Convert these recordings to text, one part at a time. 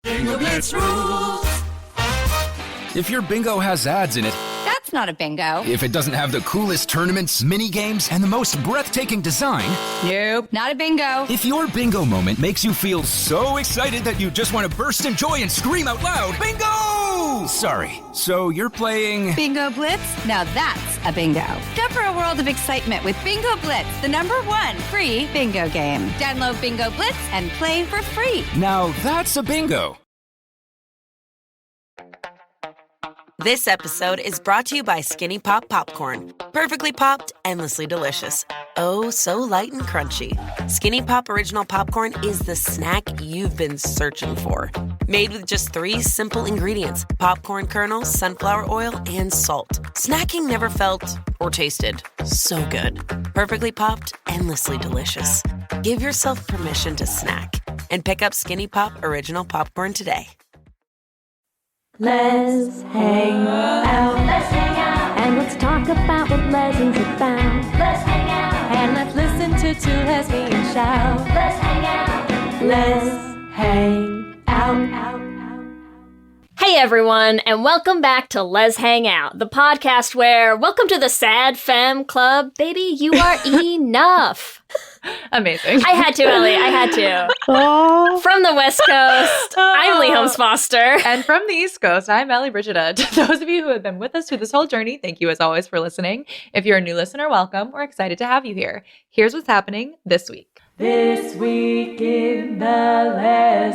Bingo Blitz rules. If your bingo has ads in it, That's not a bingo. if it doesn't have the coolest tournaments, mini-games, and the most breathtaking design, Nope, not a bingo. if your bingo moment makes you feel so excited that you just want to burst in joy and scream out loud, bingo! Sorry, so you're playing... Bingo Blitz? Now that's a bingo. Go for a world of excitement with Bingo Blitz, the #1 free bingo game. Download Bingo Blitz and play for free. Now that's a bingo. This episode is brought to you by Skinny Pop Popcorn. Perfectly popped, endlessly delicious. Oh, so light and crunchy. Skinny Pop Original Popcorn is the snack you've been searching for. Made with just 3 simple ingredients: popcorn kernels, sunflower oil, and salt. Snacking never felt or tasted so good. Perfectly popped, endlessly delicious. Give yourself permission to snack and pick up Skinny Pop Original Popcorn today. Let's hang out. Let's hang out. And let's talk about what lessons are found. Let's hang out. And let's listen to 2 lesbians shout. Let's hang out. Let's hang out. Hey everyone, and welcome back to Les Hang Out, the podcast where welcome to the Sad Femme Club. Baby, you are enough. Amazing. I had to, Ellie. I had to. From the West Coast, I'm Lee Holmes Foster. And from the East Coast, I'm Ellie Brigida. To those of you who have been with us through this whole journey, thank you as always for listening. If you're a new listener, welcome. We're excited to have you here. Here's what's happening this week. This week in the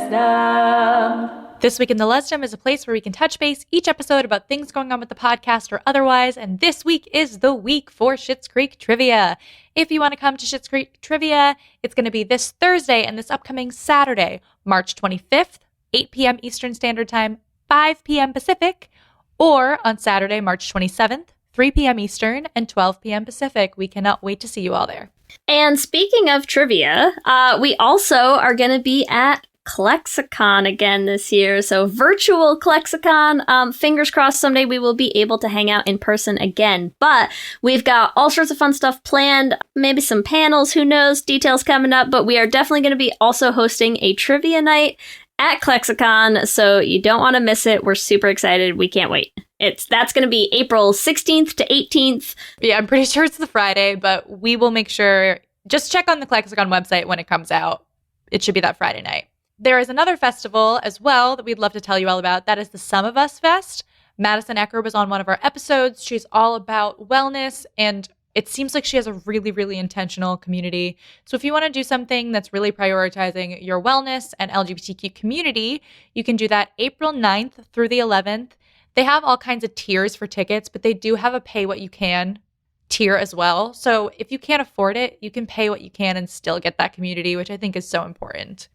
Lesdom. This Week in the Lesdom is a place where we can touch base each episode about things going on with the podcast or otherwise, and this week is the week for Schitt's Creek Trivia. If you want to come to Schitt's Creek Trivia, it's going to be this Thursday and this upcoming Saturday, March 25th, 8 p.m. Eastern Standard Time, 5 p.m. Pacific, or on Saturday, March 27th, 3 p.m. Eastern and 12 p.m. Pacific. We cannot wait to see you all there. And speaking of trivia, we also are going to be at Klexicon again this year. So virtual Klexicon. Fingers crossed someday we will be able to hang out in person again. But we've got all sorts of fun stuff planned. Maybe some panels, who knows, details coming up. But we are definitely going to be also hosting a trivia night at Klexicon. So you don't want to miss it. We're super excited. We can't wait. That's going to be April 16th to 18th. Yeah, I'm pretty sure it's the Friday, but we will make sure, just check on the Klexicon website when it comes out. It should be that Friday night. There is another festival as well that we'd love to tell you all about. That is the Some of Us Fest. Madison Ecker was on one of our episodes. She's all about wellness, and it seems like she has a really, really intentional community. So if you want to do something that's really prioritizing your wellness and LGBTQ community, you can do that April 9th through the 11th. They have all kinds of tiers for tickets, but they do have a pay what you can tier as well. So if you can't afford it, you can pay what you can and still get that community, which I think is so important.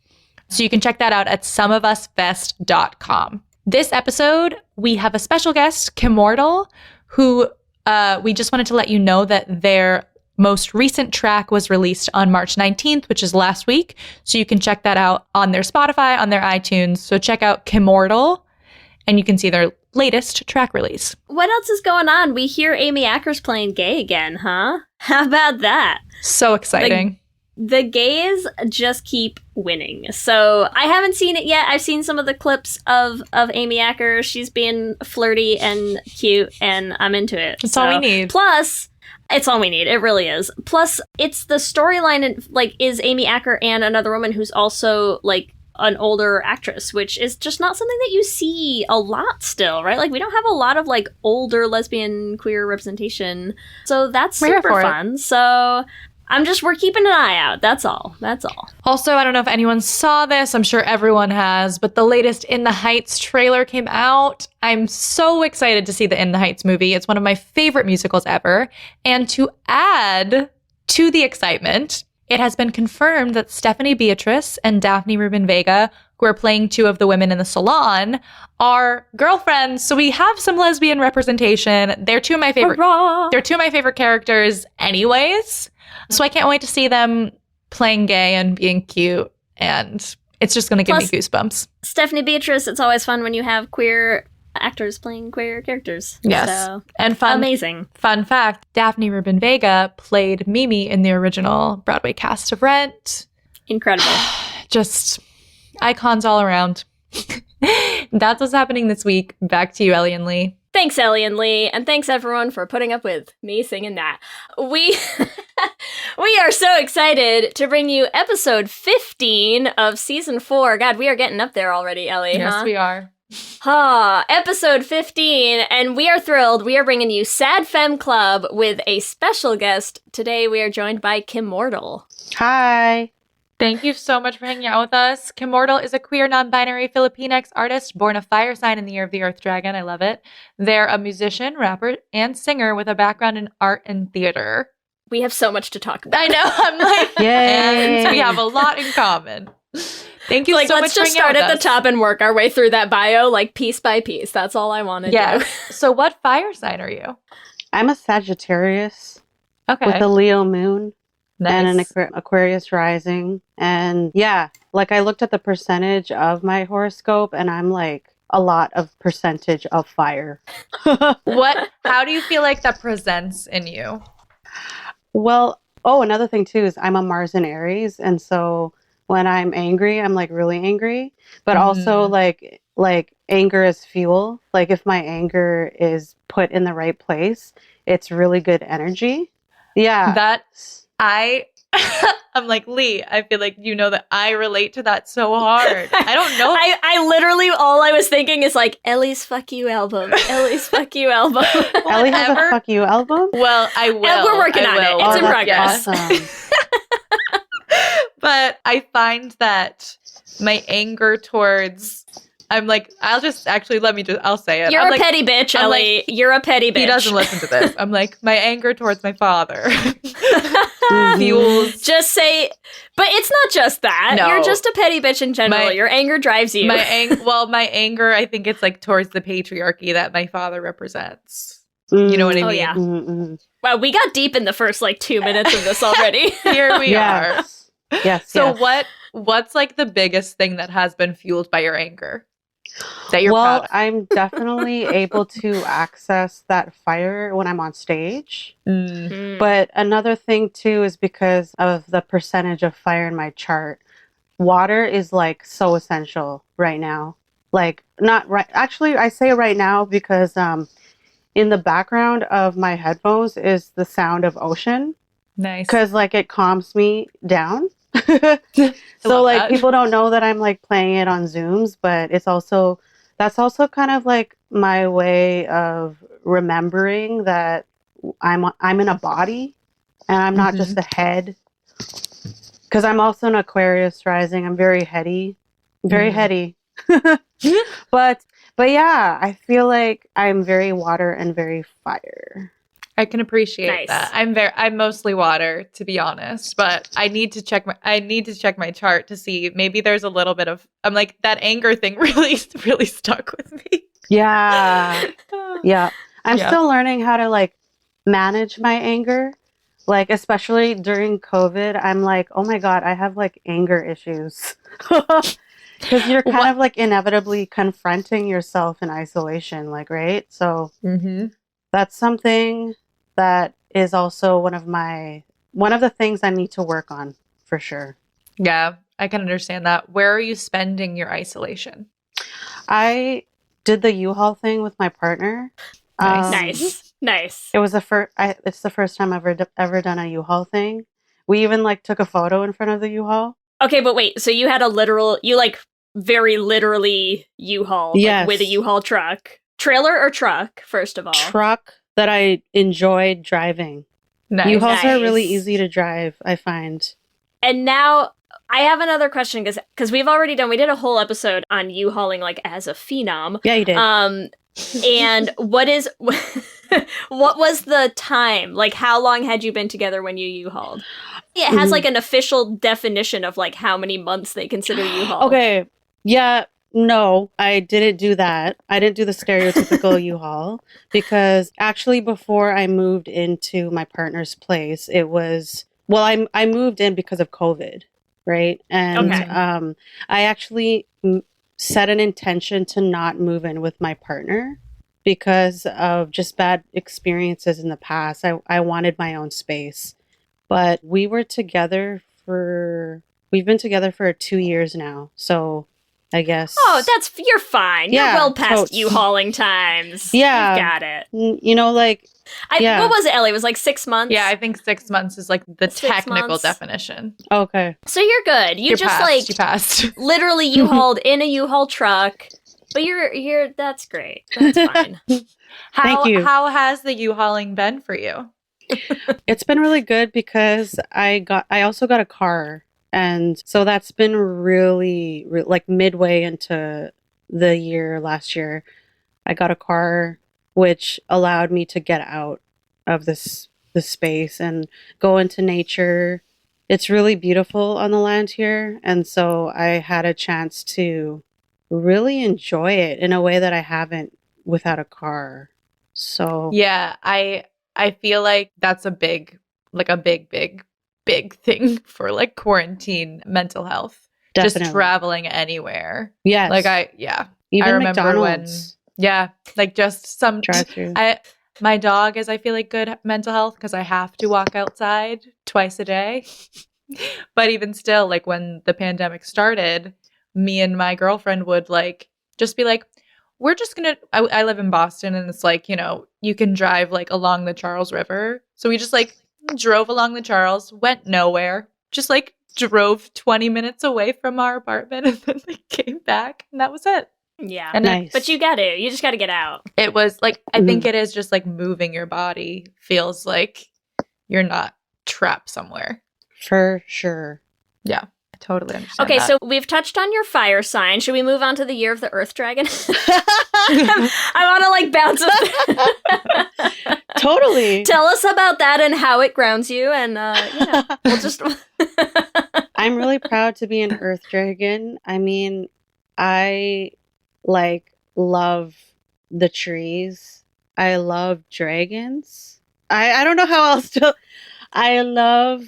So you can check that out at someofusfest.com. This episode, we have a special guest, Kimmortal, who we just wanted to let you know that their most recent track was released on March 19th, which is last week. So you can check that out on their Spotify, on their iTunes. So check out Kimmortal, and you can see their latest track release. What else is going on? We hear Amy Acker's playing gay again, huh? How about that? So exciting. The gays just keep winning. So I haven't seen it yet. I've seen some of the clips of Amy Acker. She's being flirty and cute, and I'm into it. It's all we need. Plus, it's all we need. It really is. Plus, it's the storyline, is Amy Acker and another woman who's also, an older actress, which is just not something that you see a lot still, right? We don't have a lot of, older lesbian queer representation. So that's super fun. So we're keeping an eye out. That's all. Also, I don't know if anyone saw this. I'm sure everyone has, but the latest In the Heights trailer came out. I'm so excited to see the In the Heights movie. It's one of my favorite musicals ever. And to add to the excitement, it has been confirmed that Stephanie Beatrice and Daphne Rubin Vega, who are playing 2 of the women in the salon, are girlfriends. So we have some lesbian representation. They're 2 of my favorite. Hurrah! They're 2 of my favorite characters anyways. So I can't wait to see them playing gay and being cute, and it's just going to give me goosebumps. Stephanie Beatrice, it's always fun when you have queer actors playing queer characters. Yes. So, and amazing. Fun fact, Daphne Rubin Vega played Mimi in the original Broadway cast of Rent. Incredible. Just icons all around. That's what's happening this week. Back to you, Ellie and Lee. Thanks, Ellie and Lee, and thanks everyone for putting up with me singing that. We we are so excited to bring you episode 15 of season 4. God, we are getting up there already, Ellie. Yes, we are. Episode 15, and we are thrilled. We are bringing you Sad Femme Club with a special guest. Today we are joined by Kimmortal. Hi. Thank you so much for hanging out with us. Kimmortal is a queer, non-binary Filipinx artist born a fire sign in the year of the Earth Dragon. I love it. They're a musician, rapper, and singer with a background in art and theater. We have so much to talk about. I know. I'm like, Yay. and we have a lot in common. Thank you so much let's for just hanging out start at with the top and work our way through that bio, like piece by piece. That's all I want to do. So what fire sign are you? I'm a Sagittarius Okay. with a Leo moon Nice. and an Aquarius rising. And yeah, like I looked at the percentage of my horoscope and I'm like a lot of percentage of fire. How do you feel like that presents in you? Well, another thing too is I'm a Mars in Aries. And so when I'm angry, I'm like really angry, but also like anger is fuel. Like if my anger is put in the right place, it's really good energy. Yeah. I'm like, Lee, I feel like you know that I relate to that so hard. I don't know. I literally, all I was thinking is like, Ellie's Fuck You album. Ellie's Fuck You album. Ellie has a fuck you album? Well, I will. And we're working on it. It's in that's progress. awesome. But I find that my anger towards, I'm like, I'll say it. You're I'm a like, petty bitch, I'm Ellie. You're a petty bitch. He doesn't listen to this. I'm like, my anger towards my father Mhm. fuels Just say, but it's not just that. No. You're just a petty bitch in general. Your anger drives you. my anger. I think it's like towards the patriarchy that my father represents. You know what I Oh, mean? yeah. Mm-hmm. Wow, we got deep in the first 2 minutes of this already. Here we are. Yes. So yes. what's like the biggest thing that has been fueled by your anger that you're proud of? I'm definitely able to access that fire when I'm on stage. But another thing too is because of the percentage of fire in my chart. Water is like so essential right now. Like not right. Actually, I say right now because in the background of my headphones is the sound of ocean. Nice. Because like it calms me down. So like that. people don't know that I'm like playing it on Zooms, but that's also kind of like my way of remembering that I'm in a body and I'm not just a head. Because I'm also an Aquarius rising. I'm very heady. Very heady. But yeah, I feel like I'm very water and very fire. I can appreciate Nice. that. I'm mostly water, to be honest, but I need to check my chart to see maybe there's a little bit of, I'm like, that anger thing really stuck with me. Yeah. Yeah. I'm Yeah. still learning how to like manage my anger. Like, especially during COVID, I'm like, oh my God, I have like anger issues. Because you're kind of like inevitably confronting yourself in isolation, like, right? So that's something that is also one of the things I need to work on for sure. Yeah, I can understand that. Where are you spending your isolation? I did the U-Haul thing with my partner. Nice. It was it's the first time I've ever done a U-Haul thing. We even like took a photo in front of the U-Haul. Okay, but wait, so you had very literally U-Haul Yes. with a U-Haul truck. Trailer or truck, first of all? Truck that I enjoyed driving. Nice. U-Hauls are really Nice. easy to drive, I find. And now I have another question because we did a whole episode on U-Hauling like as a phenom. Yeah, you did. And what was the time? Like, how long had you been together when you U-Hauled? It has like an official definition of like how many months they consider U-Haul. Okay. Yeah. No, I didn't do that. I didn't do the stereotypical U-Haul because actually before I moved into my partner's place, it was, well, I moved in because of COVID, right? And Okay. I actually set an intention to not move in with my partner because of just bad experiences in the past. I wanted my own space, but we've been together for 2 years now. So I guess. Oh, you're fine. You're Yeah, well past totes. U-hauling times. Yeah. You've got it. You know, like, yeah. What was it, Ellie? It was like 6 months? Yeah, I think 6 months is like the 6 technical months. definition. Okay. So you're good. You You passed. literally U-hauled in a U-Haul truck. But you're that's great. That's fine. Thank you. How has the U-hauling been for you? It's been really good because I also got a car. And so that's been really, like midway into the year last year, I got a car, which allowed me to get out of this space and go into nature. It's really beautiful on the land here. And so I had a chance to really enjoy it in a way that I haven't without a car. So Yeah, I feel like that's a big thing for like quarantine mental health. Definitely. Just traveling anywhere. Yes. Like even I remember McDonald's. like just some Drive-through. my dog is, I feel like, good mental health because I have to walk outside twice a day. But even still, like when the pandemic started, me and my girlfriend would like just be like, we're just gonna I live in Boston and it's like, you know, you can drive like along the Charles River. So we just like drove along the Charles, went nowhere, just like drove 20 minutes away from our apartment and then like came back and that was it. Yeah. And Nice. But you just got to get out. it was like, I think it is just like moving your body feels like you're not trapped somewhere. For sure. Yeah, I totally understand. Okay, that. so we've touched on your fire sign. Should we move on to the year of the Earth Dragon? I want to like bounce up. Totally. Tell us about that and how it grounds you, and we'll just. I'm really proud to be an Earth Dragon. I mean, I like love the trees. I love dragons. I don't know how else to. I love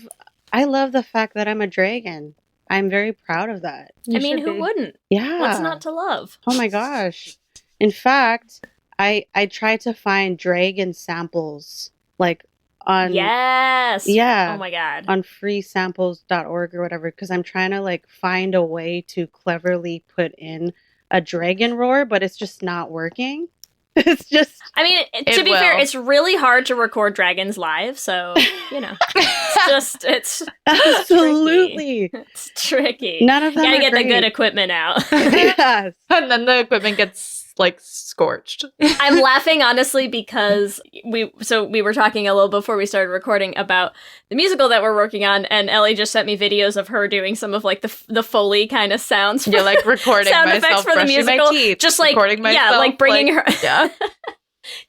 the fact that I'm a dragon. I'm very proud of that. I mean, who wouldn't? Yeah. What's not to love? Oh my gosh. In fact, I tried to find dragon samples like on Yes. Yeah. Oh my god. on freesamples.org or whatever because I'm trying to like find a way to cleverly put in a dragon roar, but it's just not working. It's just I mean, to be fair, it's really hard to record dragons live, so you know, it's absolutely tricky. It's tricky. None of them You gotta are get great. the good equipment out. Yes. And then the equipment gets like scorched. I'm laughing honestly because we were talking a little before we started recording about the musical that we're working on, and Ellie just sent me videos of her doing some of like the Foley kind of sounds. You're like recording sound myself effects for the brushing musical, my teeth, just like recording myself, like bringing her, yeah.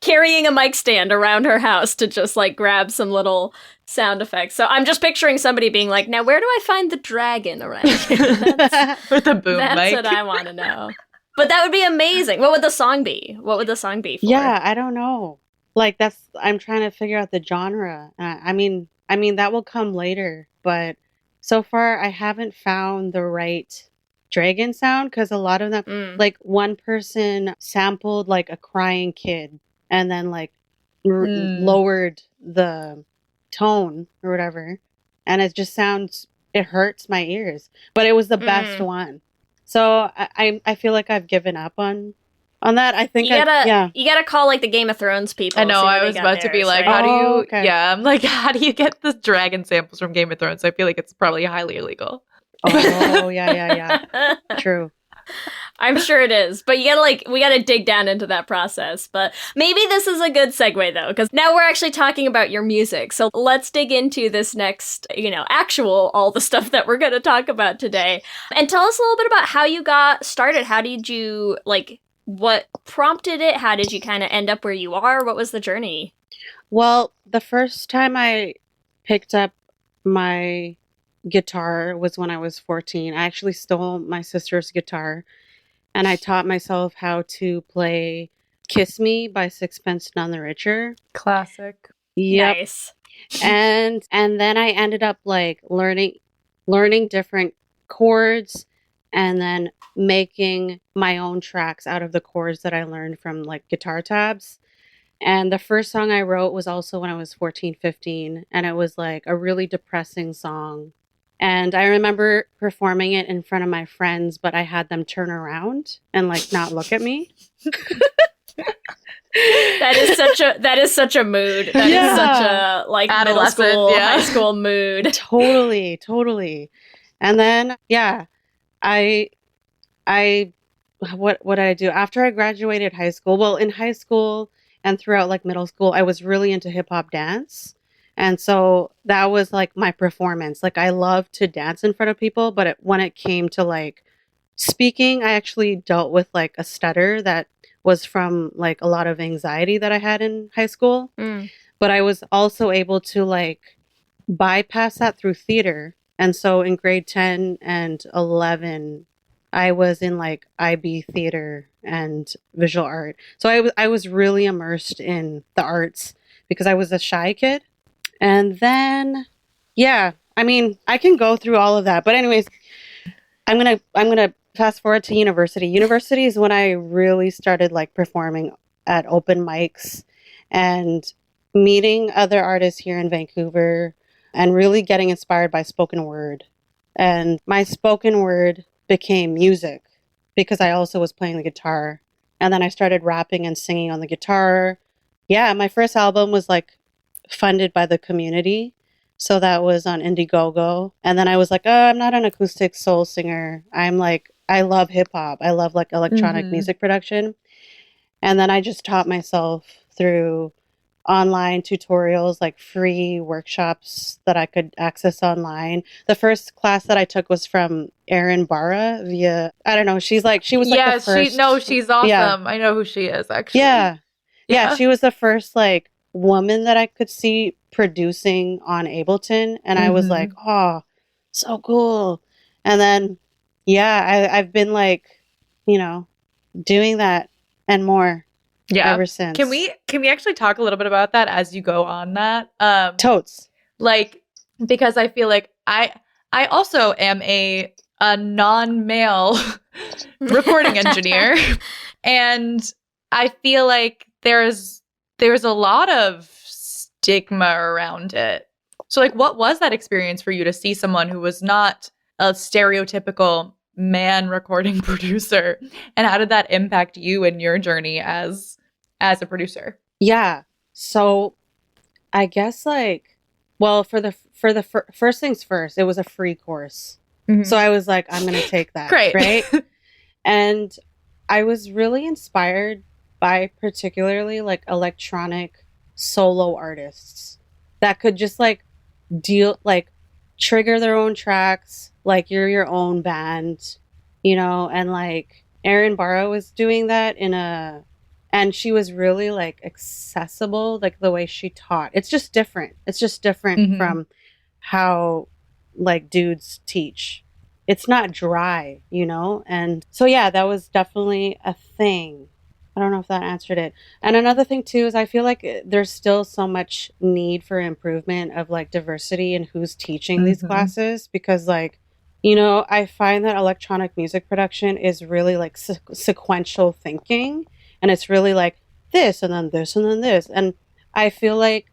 carrying a mic stand around her house to just like grab some little sound effects. So I'm just picturing somebody being like, "Now where do I find the dragon around here?" With a boom That's mic. what I want to know. But that would be amazing. What would the song be? What would the song be for? Yeah, I don't know. Like I'm trying to figure out the genre. I mean that will come later, but so far I haven't found the right dragon sound because a lot of them, like one person sampled like a crying kid and then like lowered the tone or whatever, and it just sounds, it hurts my ears. But it was the best one. So I feel like I've given up on that. I think you gotta call like the Game of Thrones people. I know. I was about to be like, how do you? Okay. Yeah, I'm like, how do you get the dragon samples from Game of Thrones? I feel like it's probably highly illegal. Oh yeah. True. I'm sure it is, but we gotta dig down into that process. But maybe this is a good segue though, because now we're actually talking about your music. So let's dig into this next, actual all the stuff that we're going to talk about today, and tell us a little bit about how you got started. How did you what prompted it? How did you kind of end up where you are? What was the journey? Well, the first time I picked up my guitar was when I was 14. I actually stole my sister's guitar and I taught myself how to play Kiss Me by Sixpence None the Richer. Classic. Yep. Nice. And then I ended up like learning different chords and then making my own tracks out of the chords that I learned from like guitar tabs. And the first song I wrote was also when I was 14, 15. And it was like a really depressing song. And I remember performing it in front of my friends, but I had them turn around and like not look at me. That is such a mood. That is such a like middle Adolescent, school, yeah. high school mood. Totally. And then I what did I do after I graduated high school? Well, in high school and throughout like middle school, I was really into hip hop dance. And so that was like my performance. Like I love to dance in front of people, but when it came to like speaking, I actually dealt with like a stutter that was from like a lot of anxiety that I had in high school. But I was also able to like bypass that through theater. And so in grade 10 and 11, I was in like IB theater and visual art. So I was really immersed in the arts because I was a shy kid. And then, I mean, I can go through all of that. But anyways, I'm gonna fast forward to university. University is when I really started like performing at open mics and meeting other artists here in Vancouver and really getting inspired by spoken word. And my spoken word became music because I also was playing the guitar. And then I started rapping and singing on the guitar. Yeah, my first album was like funded by the community. So that was on Indiegogo. And then I was like, oh, I'm not an acoustic soul singer. I'm like, I love hip hop. I love like electronic music production. And then I just taught myself through online tutorials, like free workshops that I could access online. The first class that I took was from Erin Barra via, I don't know, she was like the first. She's awesome. Yeah. I know who she is, actually. Yeah, she was the first like woman that I could see producing on Ableton. And I was like, oh, so cool. And then, I've been like, doing that and more ever since. Can we actually talk a little bit about that as you go on that? Totes. Like, because I feel like I also am a non-male recording engineer. And I feel like there's a lot of stigma around it. So like, what was that experience for you to see someone who was not a stereotypical man recording producer, and how did that impact you in your journey as a producer? Yeah. So I guess like, well, for the first things first, it was a free course. So I was like, I'm going to take that. Great. Right. And I was really inspired by particularly like electronic solo artists that could just like trigger their own tracks, like you're your own band, and like Erin Barra was doing that and she was really like accessible, like the way she taught. It's just different from how like dudes teach. It's not dry, and so that was definitely a thing. I don't know if that answered it. And another thing too is I feel like there's still so much need for improvement of like diversity in who's teaching these classes, because like, I find that electronic music production is really like sequential thinking, and it's really like this and then this and then this. And I feel like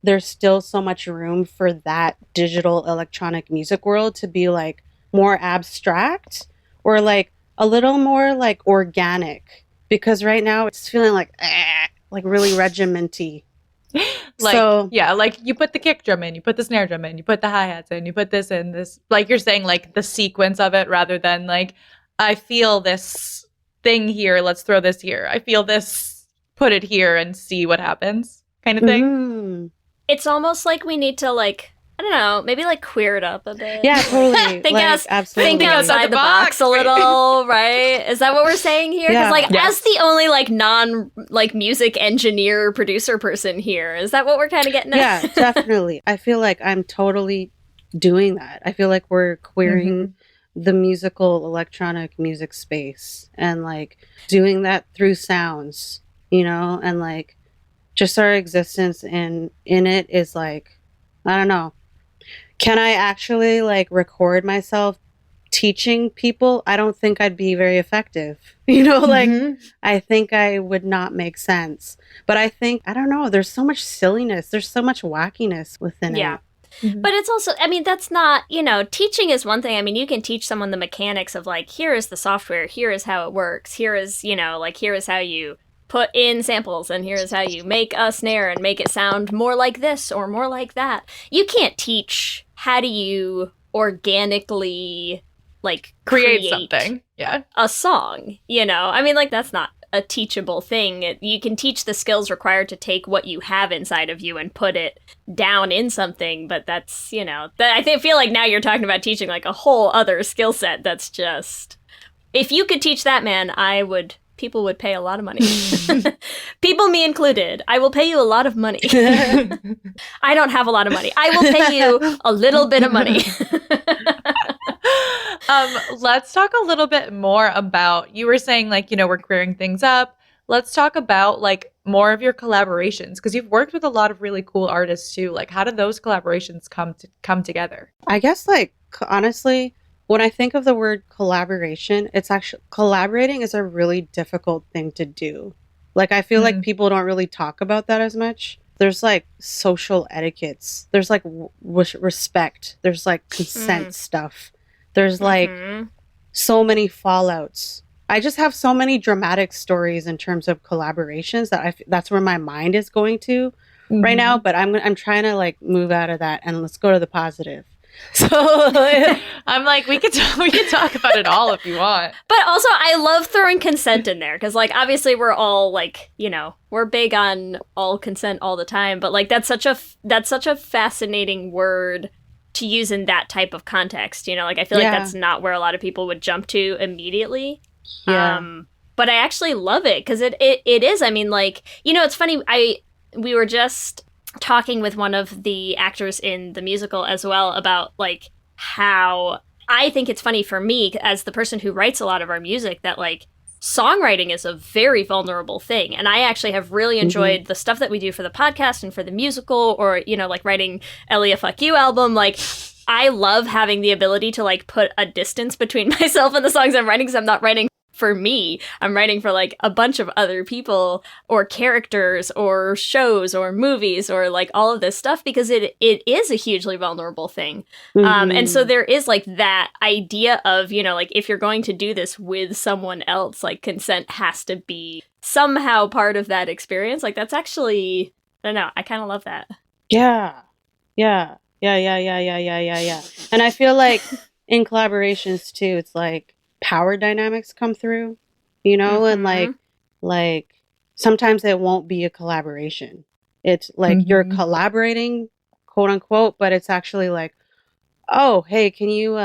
there's still so much room for that digital electronic music world to be like more abstract or like a little more like organic. Because right now it's feeling like really regimenty. Like you put the kick drum in, you put the snare drum in, you put the hi-hats in, you put this in, this, like you're saying, like the sequence of it, rather than like, I feel this thing here, let's throw this here. I feel this, put it here and see what happens, kind of thing. It's almost like we need to like, I don't know, maybe like queer it up a bit. Yeah, totally. Think absolutely. outside the box a little, right? Is that what we're saying here? Because as the only like non like music engineer producer person here, is that what we're kind of getting at? Yeah, definitely. I feel like I'm totally doing that. I feel like we're queering the musical electronic music space and like doing that through sounds, and like just our existence in it is like, I don't know. Can I actually like record myself teaching people? I don't think I'd be very effective. I think I would not make sense. But I think, I don't know, there's so much silliness. There's so much wackiness within it. But it's also, I mean, that's not, teaching is one thing. I mean, you can teach someone the mechanics of like, here is the software, here is how it works, here is, here is how you put in samples, and here is how you make a snare and make it sound more like this or more like that. You can't teach how do you organically like create something. Yeah. A song, I mean, like, that's not a teachable thing. You can teach the skills required to take what you have inside of you and put it down in something, but that's, I feel like now you're talking about teaching like a whole other skill set that's just, if you could teach that, man, people would pay a lot of money. People, me included. I will pay you a lot of money. I don't have a lot of money. I will pay you a little bit of money. Let's talk a little bit more about, you were saying like, we're clearing things up. Let's talk about like more of your collaborations, because you've worked with a lot of really cool artists too. Like, how do those collaborations come together? I guess, like, honestly, when I think of the word collaboration, it's actually, collaborating is a really difficult thing to do. Like, I feel like people don't really talk about that as much. There's like social etiquettes. There's like respect. There's like consent stuff. There's like so many fallouts. I just have so many dramatic stories in terms of collaborations that that's where my mind is going to right now. But I'm trying to like move out of that and let's go to the positive. So I'm like, we could talk about it all if you want. But also, I love throwing consent in there because, like, obviously we're all like, we're big on all consent all the time. But like, that's such a fascinating word to use in that type of context. Like, I feel like that's not where a lot of people would jump to immediately. Yeah. But I actually love it because it is. I mean, like, it's funny. We were just talking with one of the actors in the musical as well about like how I think it's funny for me as the person who writes a lot of our music that like songwriting is a very vulnerable thing. And I actually have really enjoyed the stuff that we do for the podcast and for the musical, or, like writing Elia Fuck You album. Like, I love having the ability to like put a distance between myself and the songs I'm writing, because I'm not writing for me. I'm writing for like a bunch of other people or characters or shows or movies or like all of this stuff, because it is a hugely vulnerable thing. And so there is like that idea of, like if you're going to do this with someone else, like consent has to be somehow part of that experience. Like, that's actually, I don't know, I kind of love that. Yeah. And I feel like in collaborations too, it's like power dynamics come through, and like sometimes it won't be a collaboration. It's like you're collaborating, quote unquote, but it's actually like, oh, hey, can you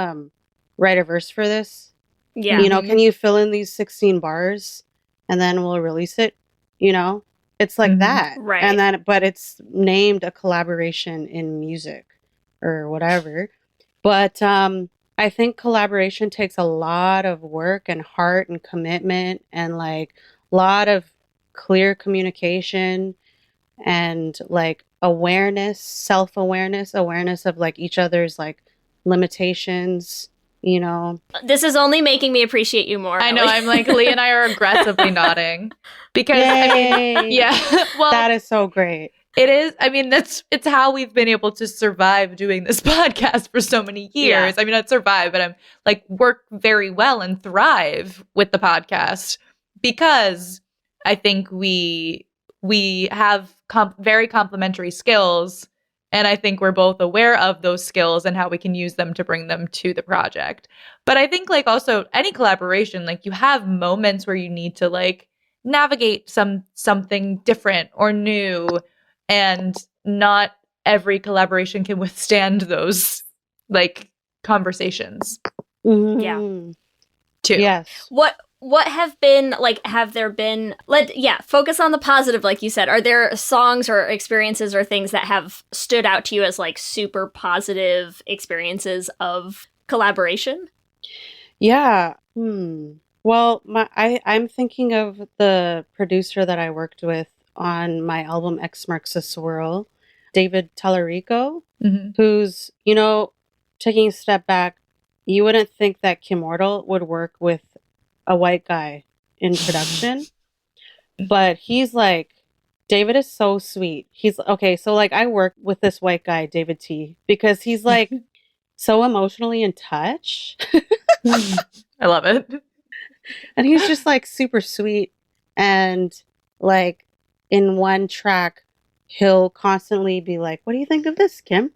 write a verse for this? Yeah. Can you fill in these 16 bars and then we'll release it? It's like that. Right. And then, but it's named a collaboration in music or whatever. But I think collaboration takes a lot of work and heart and commitment and like a lot of clear communication and like awareness, self-awareness, awareness of like each other's like limitations, This is only making me appreciate you more. I know. I'm like, Lee and I are aggressively nodding because well, that is so great. It is. I mean, it's how we've been able to survive doing this podcast for so many years. I mean, not survive, but I'm like work very well and thrive with the podcast because I think we have very complementary skills, and I think we're both aware of those skills and how we can use them to bring them to the project. But I think like also any collaboration, like you have moments where you need to like navigate something different or new. And not every collaboration can withstand those like conversations. Yeah. Too. Yes. What have been like, have there been, focus on the positive, like you said. Are there songs or experiences or things that have stood out to you as like super positive experiences of collaboration? Yeah. Well, I'm thinking of the producer that I worked with on my album X Marks the Swirl, David Tallarico, who's, taking a step back, you wouldn't think that Kimmortal would work with a white guy in production, but he's like David is so sweet. He's okay. So like I work with this white guy, David T, because he's like so emotionally in touch. I love it. And he's just like super sweet. And like in one track, he'll constantly be like, "What do you think of this, Kim?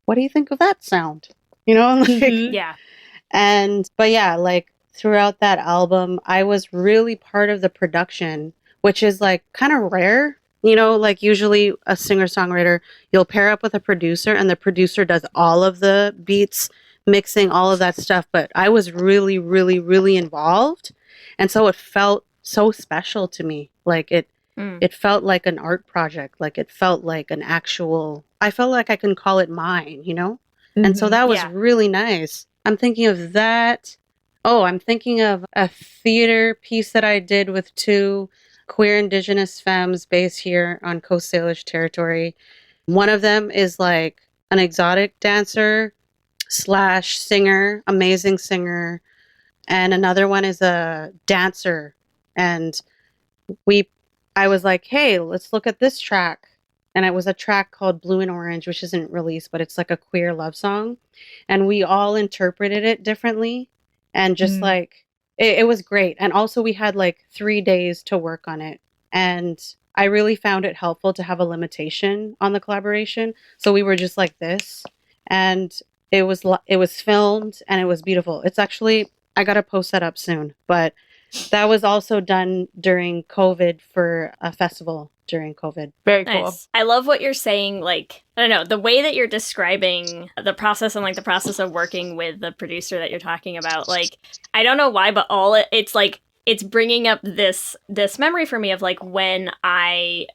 What do you think of that sound?" You know, like, Yeah. but yeah, like throughout that album, I was really part of the production, which is like kind of rare. You know, like usually a singer-songwriter, you'll pair up with a producer and the producer does all of the beats, mixing, all of that stuff. But I was really, really, really involved. And so it felt so special to me. Like it felt like an art project. Like it felt like an actual, I felt like I can call it mine, you know? And so that was really nice. I'm thinking of that. Oh, I'm thinking of a theater piece that I did with 2 queer Indigenous femmes based here on Coast Salish territory. One of them is like an exotic dancer / singer, amazing singer. And another one is a dancer. And I was like, hey, let's look at this track. And it was a track called Blue and Orange, which isn't released, but it's like a queer love song. And we all interpreted it differently. And just like, it was great. And also we had like 3 days to work on it. And I really found it helpful to have a limitation on the collaboration. So we were just like this. And it was filmed and it was beautiful. It's actually, I got to post that up soon. But that was also done during COVID for a festival during COVID. Very cool. Nice. I love what you're saying. Like, I don't know, the way that you're describing the process and like the process of working with the producer that you're talking about. Like, I don't know why, but it's like, it's bringing up this memory for me of like when I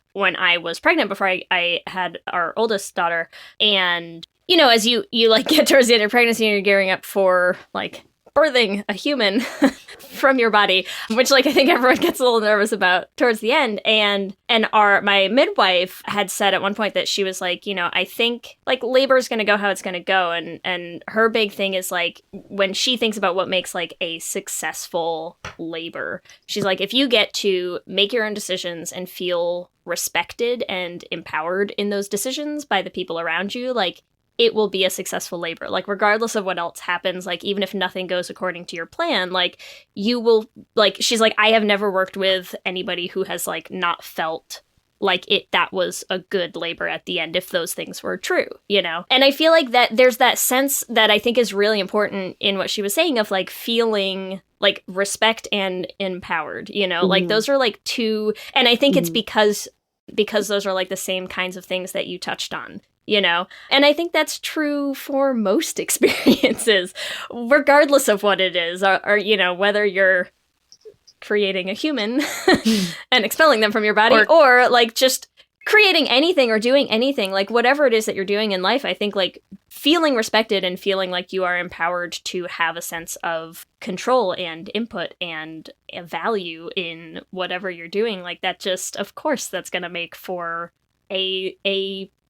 was pregnant before I had our oldest daughter. And, you know, as you like get towards the end of pregnancy and you're gearing up for like birthing a human from your body, which like I think everyone gets a little nervous about towards the end. And my midwife had said at one point that she was like, you know, I think like labor is going to go how it's going to go. And her big thing is like when she thinks about what makes like a successful labor, she's like, if you get to make your own decisions and feel respected and empowered in those decisions by the people around you, like it will be a successful labor. Like, regardless of what else happens, like, even if nothing goes according to your plan, like, you will, like, she's like, I have never worked with anybody who has, like, not felt like that was a good labor at the end if those things were true, you know? And I feel like that there's that sense that I think is really important in what she was saying of, like, feeling, like, respect and empowered, you know? Like, those are, like, two, and I think it's because those are, like, the same kinds of things that you touched on. You know, and I think that's true for most experiences, regardless of what it is, or you know, whether you're creating a human and expelling them from your body, or like just creating anything or doing anything, like whatever it is that you're doing in life. I think like feeling respected and feeling like you are empowered to have a sense of control and input and a value in whatever you're doing, like that just, of course, that's going to make for a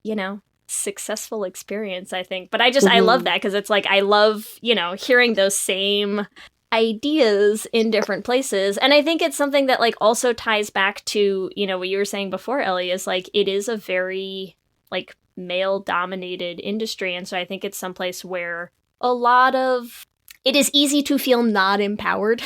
you know, successful experience, I think. But I love that because it's like I love, you know, hearing those same ideas in different places. And I think it's something that like also ties back to, you know, what you were saying before, Ellie, is like it is a very like male dominated industry. And so I think it's someplace where it is easy to feel not empowered,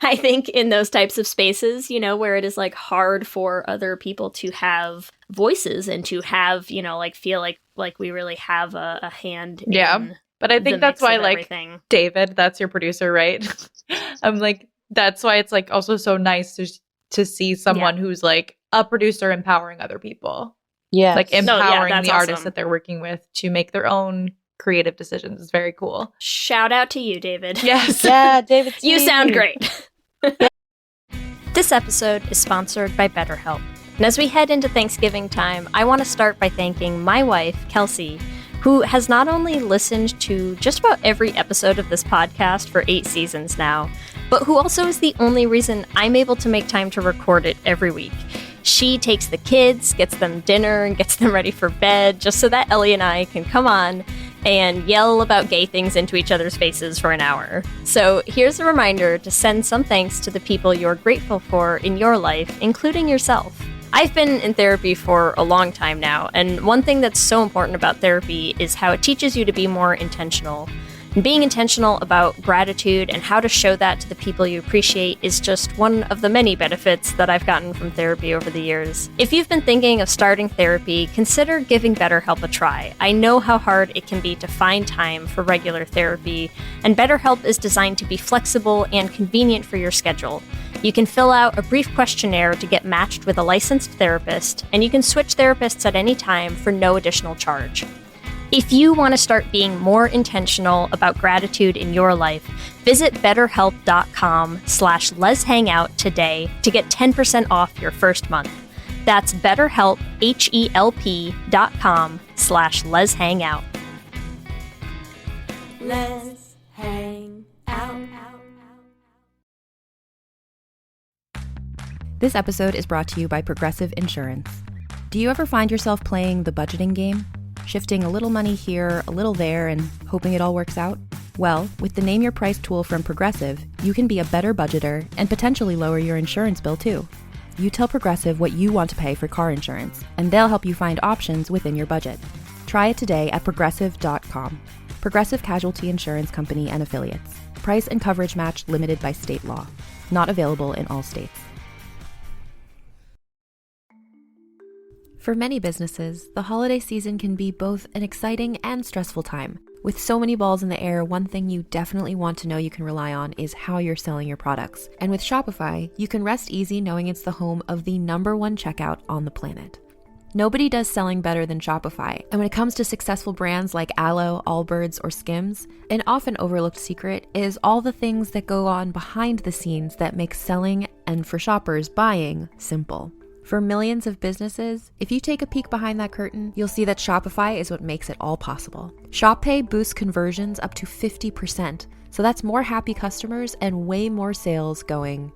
I think, in those types of spaces, you know, where it is like hard for other people to have voices and to have, you know, like feel like we really have a hand in but I think that's why like everything. David, that's your producer, right? I'm like, that's why it's like also so nice to see someone who's like a producer empowering other people. Yeah. Like empowering the artists that they're working with to make their own creative decisions. Is very cool. Shout out to you, David. Yes. Yeah, David. You sound great. This episode is sponsored by BetterHelp. And as we head into Thanksgiving time, I want to start by thanking my wife, Kelsey, who has not only listened to just about every episode of this podcast for 8 seasons now, but who also is the only reason I'm able to make time to record it every week. She takes the kids, gets them dinner, and gets them ready for bed just so that Ellie and I can come on and yell about gay things into each other's faces for an hour. So here's a reminder to send some thanks to the people you're grateful for in your life, including yourself. I've been in therapy for a long time now, and one thing that's so important about therapy is how it teaches you to be more intentional. And being intentional about gratitude and how to show that to the people you appreciate is just one of the many benefits that I've gotten from therapy over the years. If you've been thinking of starting therapy, consider giving BetterHelp a try. I know how hard it can be to find time for regular therapy, and BetterHelp is designed to be flexible and convenient for your schedule. You can fill out a brief questionnaire to get matched with a licensed therapist, and you can switch therapists at any time for no additional charge. If you want to start being more intentional about gratitude in your life, visit betterhelp.com/leshangout today to get 10% off your first month. That's BetterHelp, HELP.com/leshangout. Let's hang out. This episode is brought to you by Progressive Insurance. Do you ever find yourself playing the budgeting game? Shifting a little money here, a little there, and hoping it all works out? Well, with the Name Your Price tool from Progressive, you can be a better budgeter and potentially lower your insurance bill too. You tell Progressive what you want to pay for car insurance, and they'll help you find options within your budget. Try it today at Progressive.com. Progressive Casualty Insurance Company and Affiliates. Price and coverage match limited by state law. Not available in all states. For many businesses, the holiday season can be both an exciting and stressful time. With so many balls in the air, one thing you definitely want to know you can rely on is how you're selling your products. And with Shopify, you can rest easy knowing it's the home of the #1 checkout on the planet. Nobody does selling better than Shopify, and when it comes to successful brands like Aloe, Allbirds, or Skims, an often overlooked secret is all the things that go on behind the scenes that make selling, and for shoppers, buying, simple. For millions of businesses, if you take a peek behind that curtain, you'll see that Shopify is what makes it all possible. Shop Pay boosts conversions up to 50%, so that's more happy customers and way more sales going.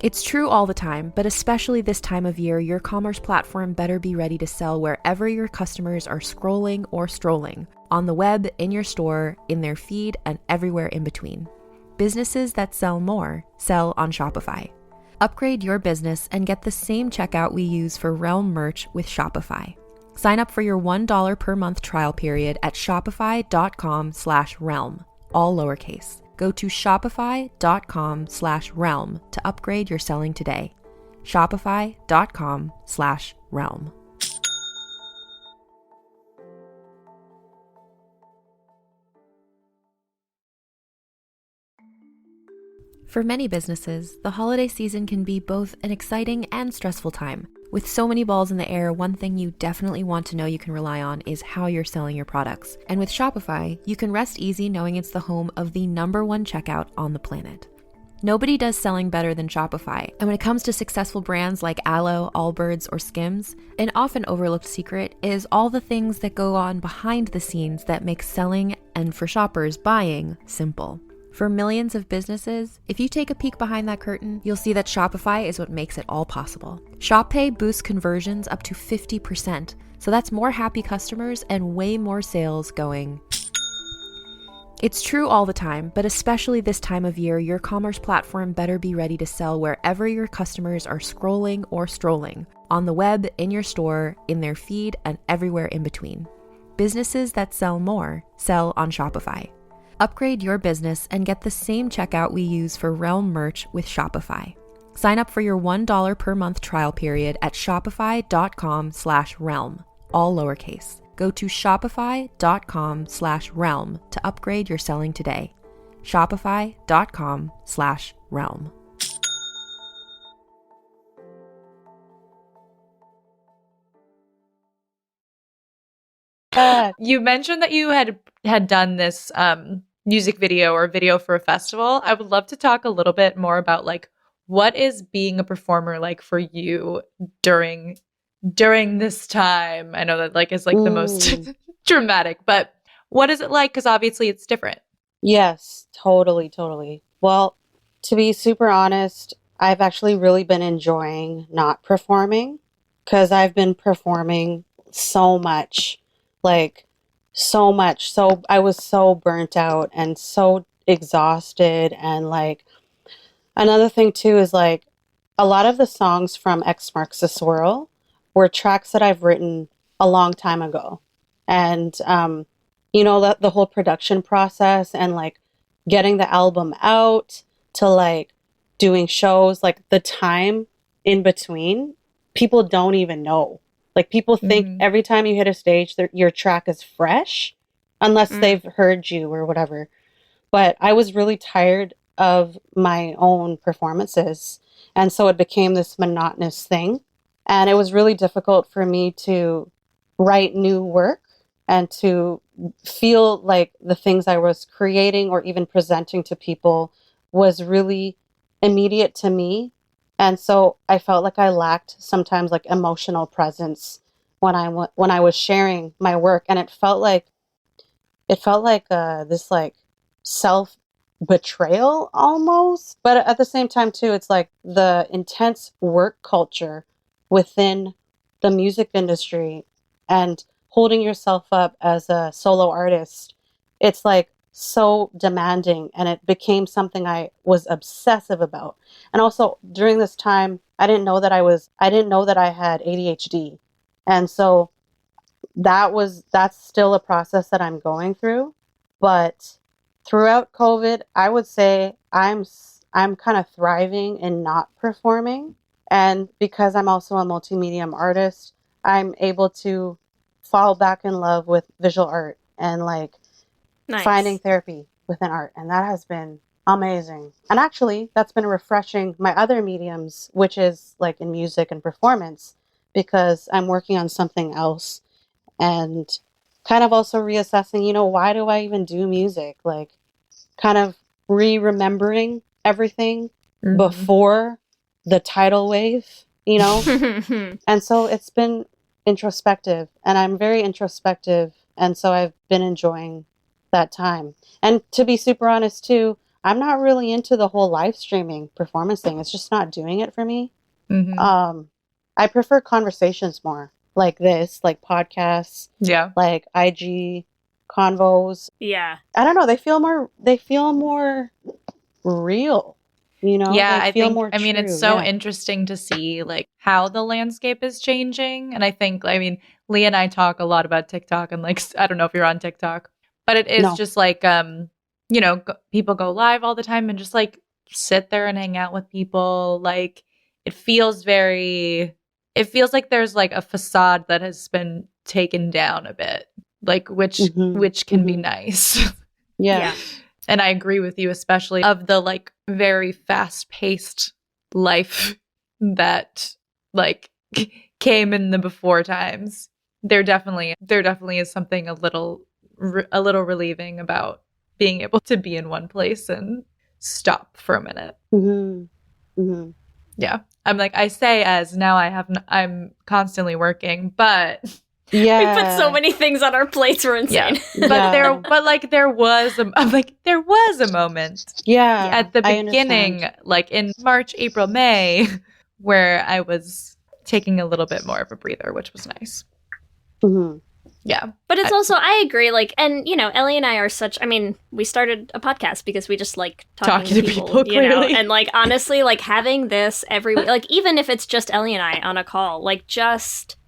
It's true all the time, but especially this time of year, your commerce platform better be ready to sell wherever your customers are scrolling or strolling, on the web, in your store, in their feed, and everywhere in between. Businesses that sell more sell on Shopify. Upgrade your business and get the same checkout we use for Realm merch with Shopify. Sign up for your $1 per month trial period at shopify.com/realm, all lowercase. Go to shopify.com/realm to upgrade your selling today. Shopify.com/realm. For many businesses, the holiday season can be both an exciting and stressful time. With so many balls in the air, one thing you definitely want to know you can rely on is how you're selling your products. And with Shopify, you can rest easy knowing it's the home of the #1 checkout on the planet. Nobody does selling better than Shopify, and when it comes to successful brands like Aloe, Allbirds, or Skims, an often overlooked secret is all the things that go on behind the scenes that make selling, and for shoppers, buying, simple. For millions of businesses, if you take a peek behind that curtain, you'll see that Shopify is what makes it all possible. Shop Pay boosts conversions up to 50%, so that's more happy customers and way more sales going. It's true all the time, but especially this time of year, your commerce platform better be ready to sell wherever your customers are scrolling or strolling, on the web, in your store, in their feed, and everywhere in between. Businesses that sell more sell on Shopify. Upgrade your business and get the same checkout we use for Realm merch with Shopify. Sign up for your $1 per month trial period at shopify.com/realm, all lowercase. Go to shopify.com/realm to upgrade your selling today. Shopify.com/realm. You mentioned that you had done this music video or video for a festival. I would love to talk a little bit more about like what is being a performer like for you during this time. I know that like is like the most dramatic, but what is it like? Because obviously it's different. Yes, totally, totally. Well, to be super honest, I've actually really been enjoying not performing because I've been performing so much. So much. So I was so burnt out and so exhausted. And like, another thing too is like, a lot of the songs from X Marks the Swirl were tracks that I've written a long time ago. And, the whole production process and like getting the album out to like doing shows, like the time in between, people don't even know. Like people think every time you hit a stage, your track is fresh, unless they've heard you or whatever. But I was really tired of my own performances. And so it became this monotonous thing. And it was really difficult for me to write new work and to feel like the things I was creating or even presenting to people was really immediate to me. And so I felt like I lacked sometimes like emotional presence when I was sharing my work. And it felt like this like self betrayal almost. But at the same time too, it's like the intense work culture within the music industry and holding yourself up as a solo artist. It's like so demanding, and it became something I was obsessive about. And also during this time, I didn't know that I had ADHD. And so that's still a process that I'm going through. But throughout COVID, I would say I'm kind of thriving in not performing. And because I'm also a multi-medium artist, I'm able to fall back in love with visual art and like finding therapy within art. And that has been amazing. And actually, that's been refreshing my other mediums, which is like in music and performance, because I'm working on something else and kind of also reassessing, why do I even do music? Like kind of remembering everything before the tidal wave, And so it's been introspective, and I'm very introspective. And so I've been enjoying that time. And to be super honest too, I'm not really into the whole live streaming performance thing. It's just not doing it for me. I prefer conversations more like this, like podcasts, like IG convos. Yeah. I don't know. They feel more real. Yeah, they feel more true. it's so interesting to see like how the landscape is changing. And I think, Leah and I talk a lot about TikTok, and like, I don't know if you're on TikTok, but it is just like, people go live all the time and just like sit there and hang out with people. Like it feels like there's like a facade that has been taken down a bit, like which can be nice. Yeah. And I agree with you, especially of the like very fast-paced life that like came in the before times. There definitely is something a little relieving about being able to be in one place and stop for a minute. Yeah, I'm like, I say as now I'm constantly working, but. Yeah. We put so many things on our plates, we're insane. Yeah. But there was a moment at the beginning, like in March, April, May, where I was taking a little bit more of a breather, which was nice. Yeah. But it's also, I agree, like, and, Ellie and I are we started a podcast because we just like talking to people, and like, honestly, like having this every week, like, even if it's just Ellie and I on a call, like just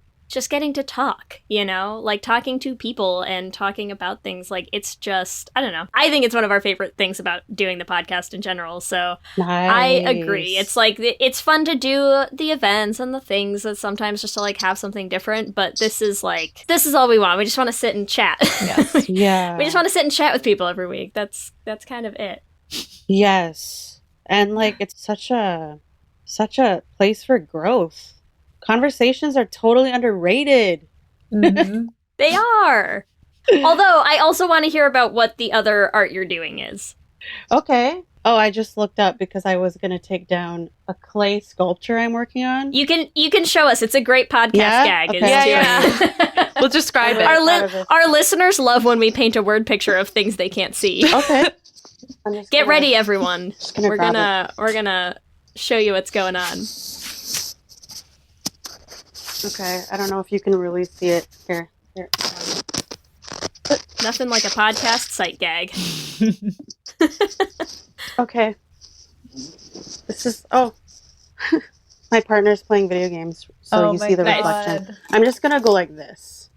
getting to talk, like talking to people and talking about things, like it's just, I don't know. I think it's one of our favorite things about doing the podcast in general. So nice. I agree. It's like, it's fun to do the events and the things that sometimes just to like have something different. But this is all we want. We just want to sit and chat. Yes. Yeah. We just want to sit and chat with people every week. That's kind of it. Yes. And like, it's such a place for growth. Conversations are totally underrated. They are. Although I also want to hear about what the other art you're doing is. Okay. Oh, I just looked up because I was going to take down a clay sculpture I'm working on. You can show us. It's a great podcast gag. Okay. Yeah. We'll describe it. Our listeners love when we paint a word picture of things they can't see. Okay. Get ready, everyone. We're gonna show you what's going on. Okay, I don't know if you can really see it. Here. Nothing like a podcast sight gag. Okay. This is, My partner's playing video games, so you see the reflection. I'm just gonna go like this.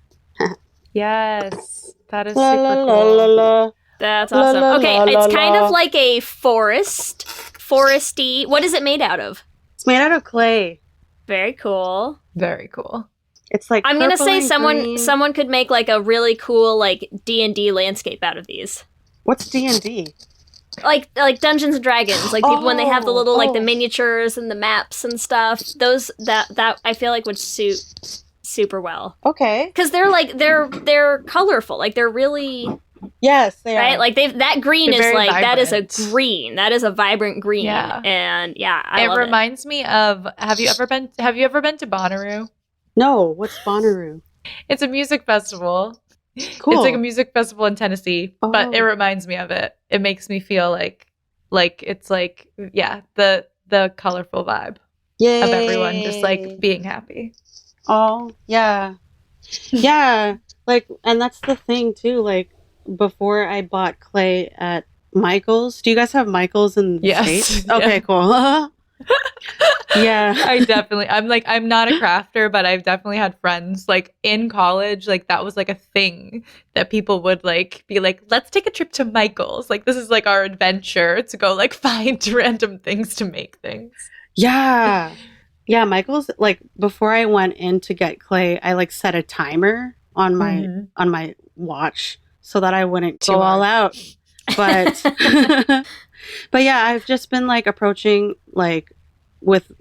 Yes, that is La, super la, cool. la, la, la. That's La, awesome. la, Okay, la, it's la, kind la. of like a foresty. What is it made out of? It's made out of clay. Very cool. Very cool. It's like I'm gonna purple say and green. someone could make like a really cool like D&D landscape out of these. What's D&D? Like Dungeons and Dragons, like people when they have the little like the Oh. miniatures and the maps and stuff. Those that I feel like would suit super well Okay. because they're like they're colorful, like they're really Yes, they right. are. That green They're is very like that is vibrant. a green, that is a vibrant green, Yeah. and yeah, I It love reminds me of Have you ever been to Bonnaroo? No, what's Bonnaroo? It's a music festival. Cool. It's like a music festival in Tennessee, but it Oh. reminds me of it. It makes me feel like it's like the colorful vibe Yay. of everyone just like being happy. Oh, yeah. Yeah. Like, and that's the thing too. Like, before I bought clay at Michael's, do you guys have Michael's in the Yes. States? Yeah. Okay, cool. Yeah. I'm not a crafter, but I've definitely had friends like in college, like that was like a thing that people would like be like, let's take a trip to Michael's. Like this is like our adventure to go like find random things to make things. Yeah. Yeah, Michael's, like, before I went in to get clay, I like set a timer on my watch so that I wouldn't go all out. But but yeah, I've just been like approaching like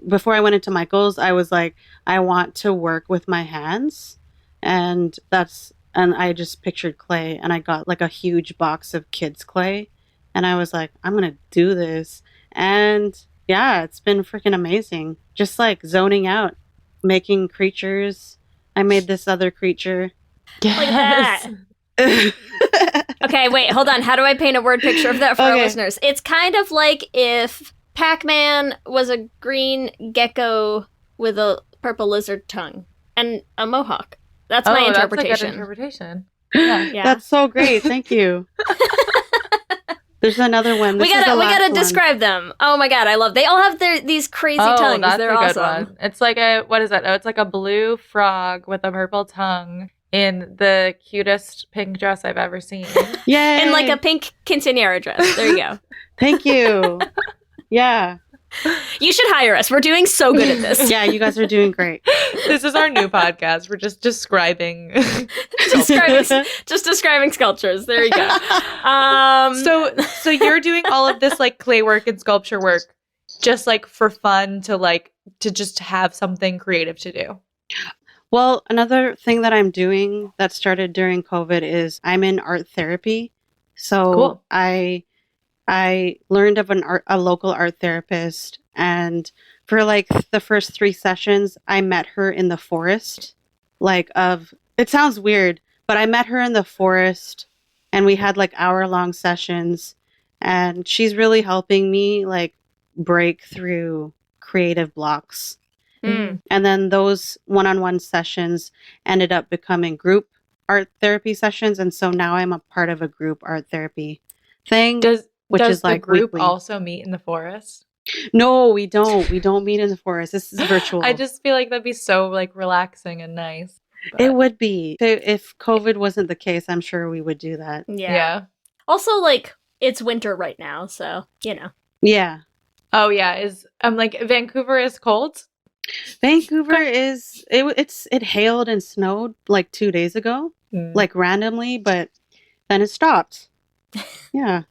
before I went into Michael's, I was like, I want to work with my hands, and I just pictured clay, and I got like a huge box of kids clay, and I was like, I'm gonna do this. And yeah, it's been freaking amazing. Just like zoning out, making creatures. I made this other creature. Look at that. Okay, wait, hold on. How do I paint a word picture of that for our Okay. listeners? It's kind of like if Pac-Man was a green gecko with a purple lizard tongue and a mohawk. That's my interpretation. That's a good interpretation. Yeah. That's so great. Thank you. There's another one. We gotta describe them. Oh my god, I love. They all have these crazy tongues. That's They're a good awesome. one. It's like what is it? Oh, it's like a blue frog with a purple tongue in the cutest pink dress I've ever seen. Yay! And like a pink quinceañera dress. There you go. Thank you. Yeah. You should hire us. We're doing so good at this. Yeah, you guys are doing great. This is our new podcast. We're just describing describing sculptures. There you go. So you're doing all of this like clay work and sculpture work just like for fun to just have something creative to do. Well, another thing that I'm doing that started during COVID is I'm in art therapy. So Cool. I learned of a local art therapist, and for like the first 3 sessions, I met her in the forest. It sounds weird, but I met her in the forest, and we had like hour-long sessions, and she's really helping me like break through creative blocks. Mm. And then those one-on-one sessions ended up becoming group art therapy sessions, and so now I'm a part of a group art therapy thing. Does is the like group weekly. also meet in the forest? No, we don't. We don't meet in the forest. This is virtual. I just feel like that'd be so like relaxing and nice. But- It would be. If COVID wasn't the case, I'm sure we would do that. Yeah. Also, like, it's winter right now, so, you know. Yeah. Oh yeah, Vancouver is cold? Vancouver it hailed and snowed like 2 days ago, like randomly, but then it stopped. Yeah.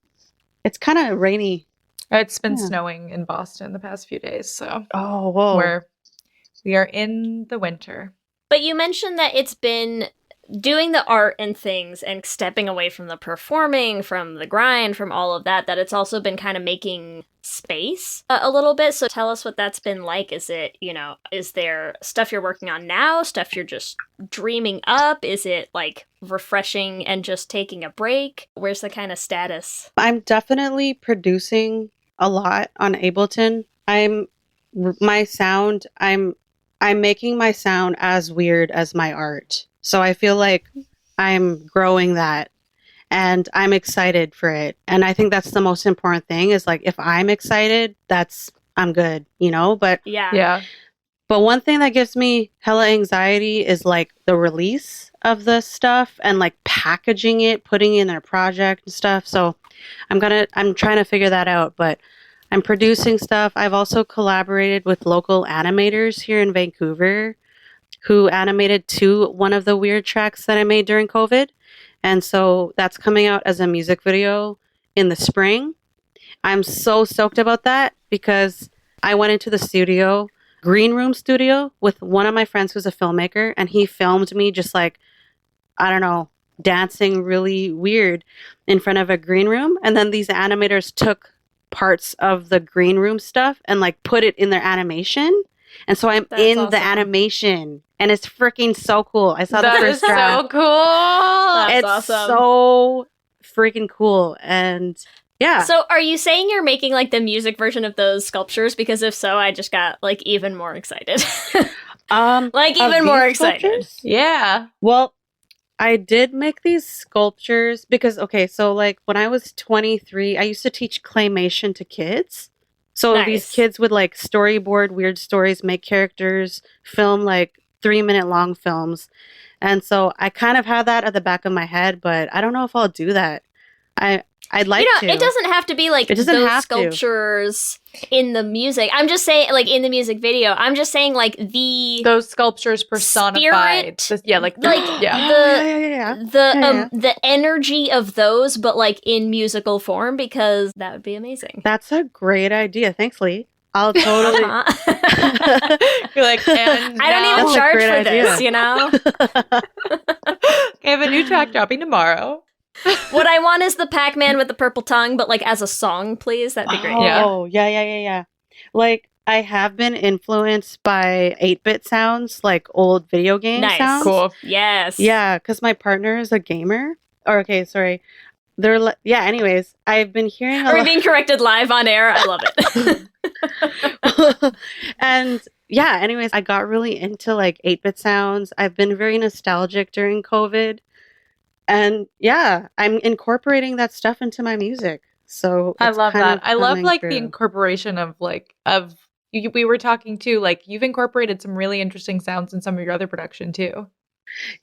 It's kind of rainy. It's been snowing in Boston the past few days, so Oh, whoa. we are in the winter. But you mentioned that it's been doing the art and things and stepping away from the performing, from the grind, from all of that it's also been kind of making space a little bit. So tell us what that's been like. Is it, is there stuff you're working on now, stuff you're just dreaming up? Is it like refreshing and just taking a break? Where's the kind of status? I'm definitely producing a lot on Ableton. I'm making my sound as weird as my art. So I feel like I'm growing that, and I'm excited for it. And I think that's the most important thing is like, if I'm excited, I'm good, but Yeah. But one thing that gives me hella anxiety is like the release of the stuff and like packaging it, putting it in a project and stuff. So I'm trying to figure that out, but I'm producing stuff. I've also collaborated with local animators here in Vancouver who animated one of the weird tracks that I made during COVID. And so that's coming out as a music video in the spring. I'm so stoked about that because I went into the studio, green room studio, with one of my friends who's a filmmaker, and he filmed me just like, I don't know, dancing really weird in front of a green room. And then these animators took parts of the green room stuff and like put it in their animation. And so I'm in the animation, and it's freaking so cool. I saw the first draft. So cool. It's awesome. so freaking cool. And yeah. So are you saying you're making like the music version of those sculptures? Because if so, I just got like even more excited. Like even more excited. Sculptures? Yeah. Well, I did make these sculptures because, okay, so like when I was 23, I used to teach claymation to kids. So Nice. these kids would like storyboard weird stories, make characters, film like 3-minute long films. And so I kind of have that at the back of my head, but I don't know if I'll do that. I'd like to. It doesn't have to be like It doesn't those have to. sculptures in the music. I'm just saying, like in the music video. I'm just saying, like Those sculptures personified. Spirit, Yeah, like yeah. the energy of those, but like in musical form, because that would be amazing. That's a great idea. Thanks, Lee. I'll totally. You're like, and I don't now- even That's a charge great for idea. this, you know? I have a new track dropping tomorrow. What I want is the Pac-Man with the purple tongue, but like as a song, please. That'd be great. Oh, yeah. Like, I have been influenced by 8-bit sounds, like old video game Nice. sounds. Cool. Yes. Yeah, because my partner is a gamer. Or, okay, sorry. Yeah, anyways, I've been hearing a Are we lot. being corrected live on air? I love it. And yeah, anyways, I got really into like 8-bit sounds. I've been very nostalgic during COVID. And yeah, I'm incorporating that stuff into my music. So I it's love kind that. of I love coming like through. the incorporation of we were talking too, like you've incorporated some really interesting sounds in some of your other production too.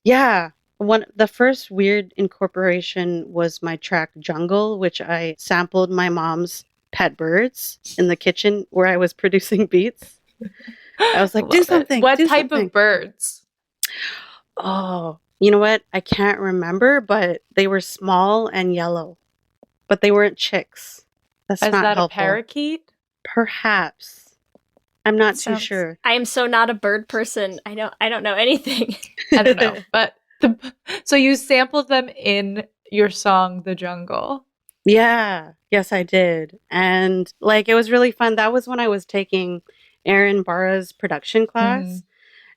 Yeah. The first weird incorporation was my track Jungle, which I sampled my mom's pet birds in the kitchen where I was producing beats. I was like, Love do it. something. What do type something. of birds? Oh, you know what? I can't remember, but they were small and yellow. But they weren't chicks. That's Is not that helpful. a parakeet? Perhaps. I'm not too Sounds- sure. I am so not a bird person. I don't know anything. I don't know. But so you sampled them in your song The Jungle. Yeah. Yes, I did. And like it was really fun. That was when I was taking Aaron Barra's production class.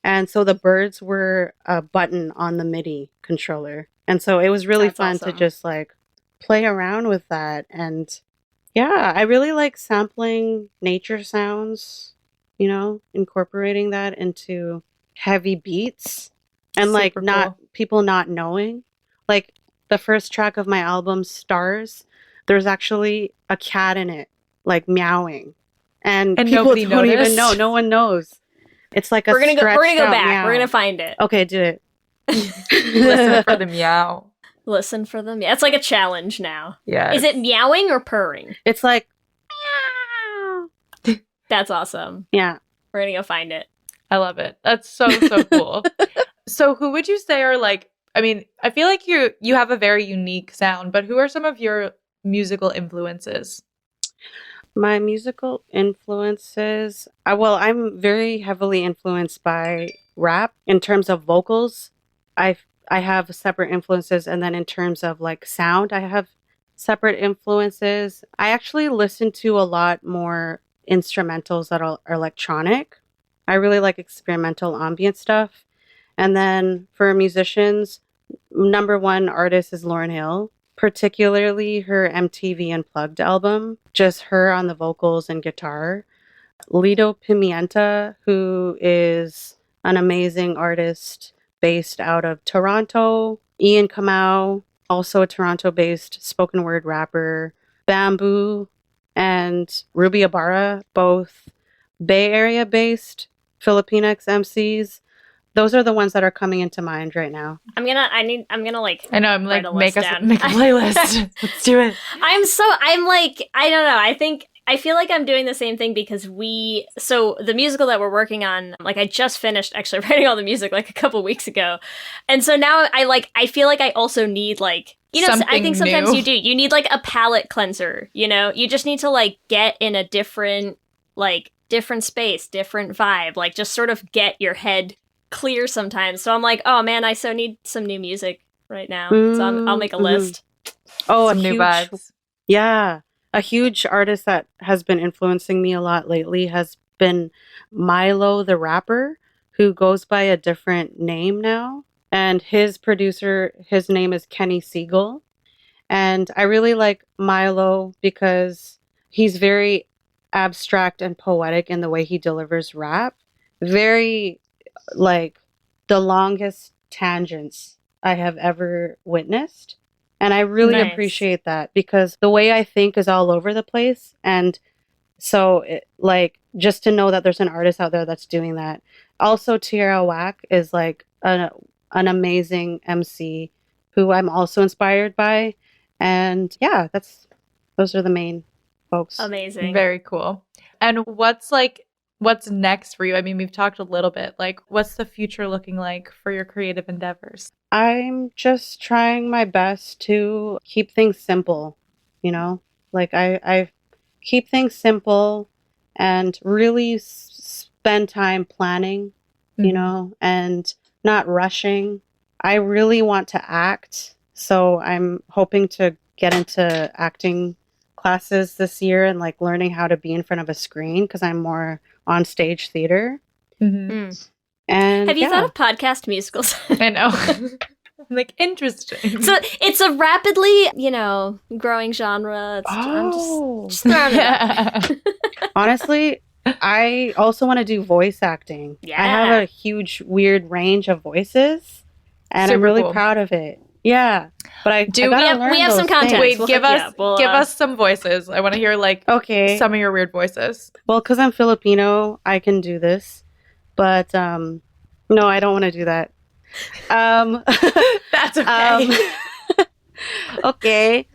And so the birds were a button on the MIDI controller. And so it was really That's fun awesome. to just like play around with that. And yeah, I really like sampling nature sounds, you know, incorporating that into heavy beats and like Super not cool. people not knowing. Like the first track of my album, Stars, there's actually a cat in it, like meowing. And people nobody don't even noticed? know. No one knows. It's like a We're gonna go stretched out back. meow. We're gonna find it. Okay, do it. Listen for the meow. Listen for them. Yeah, it's like a challenge now. Yeah. Is it meowing or purring? It's like That's awesome. yeah. We're gonna go find it. I love it. That's so cool. So who would you say are like, I mean, I feel like you have a very unique sound, but who are some of your musical influences? My musical influences, I'm very heavily influenced by rap in terms of vocals. I have separate influences, and then in terms of like sound, I have separate influences. I actually listen to a lot more instrumentals that are electronic. I really like experimental ambient stuff. And then for musicians, number one artist is Lauryn Hill, particularly her MTV Unplugged album, just her on the vocals and guitar. Lido Pimienta, who is an amazing artist based out of Toronto. Ian Kamau, also a Toronto-based spoken word rapper. Bamboo and Ruby Ibarra, both Bay Area based Filipinx MCs. Those are the ones that are coming into mind right now. I'm gonna like. I know. I'm like, write a make list a down. playlist. Let's do it. I'm like, I don't know. I feel like I'm doing the same thing because so the musical that we're working on, like I just finished actually writing all the music like a couple weeks ago. And so now I feel like I also need like, you know, I think sometimes new. you need like a palate cleanser, you know, you just need to like get in a different space, different vibe, like just sort of get your head clear sometimes. So I'm like, oh man, I so need some new music right now. So I'll make a list. Oh, Some new vibes. Yeah. A huge artist that has been influencing me a lot lately has been Milo the rapper, who goes by a different name now. And his producer, his name is Kenny Siegel. And I really like Milo because he's very abstract and poetic in the way he delivers rap. Very, like, the longest tangents I have ever witnessed. And I really appreciate that because the way I think is all over the place. And so, just to know that there's an artist out there that's doing that. Also, Tierra Whack is like an amazing MC who I'm also inspired by. And yeah, those are the main folks. Amazing. Very cool. And what's next for you? I mean, we've talked a little bit. Like, what's the future looking like for your creative endeavors? I'm just trying my best to keep things simple, you know? Like, I keep things simple and really spend time planning, you know, and not rushing. I really want to act, so I'm hoping to get into acting classes this year and like learning how to be in front of a screen because I'm more on stage theater. Mm-hmm. And have you thought of podcast musicals? I know. Like, interesting. So it's a rapidly, you know, growing genre. I'm just throwing it out. Honestly, I also want to do voice acting. Yeah. I have a huge, weird range of voices, and I'm Super really cool. proud of it. Yeah, but I we gotta have some content. Wait, We'll give us some voices. I want to hear okay. some of your weird voices. Well, because I'm Filipino, I can do this, but no, I don't want to do that. That's okay. Okay.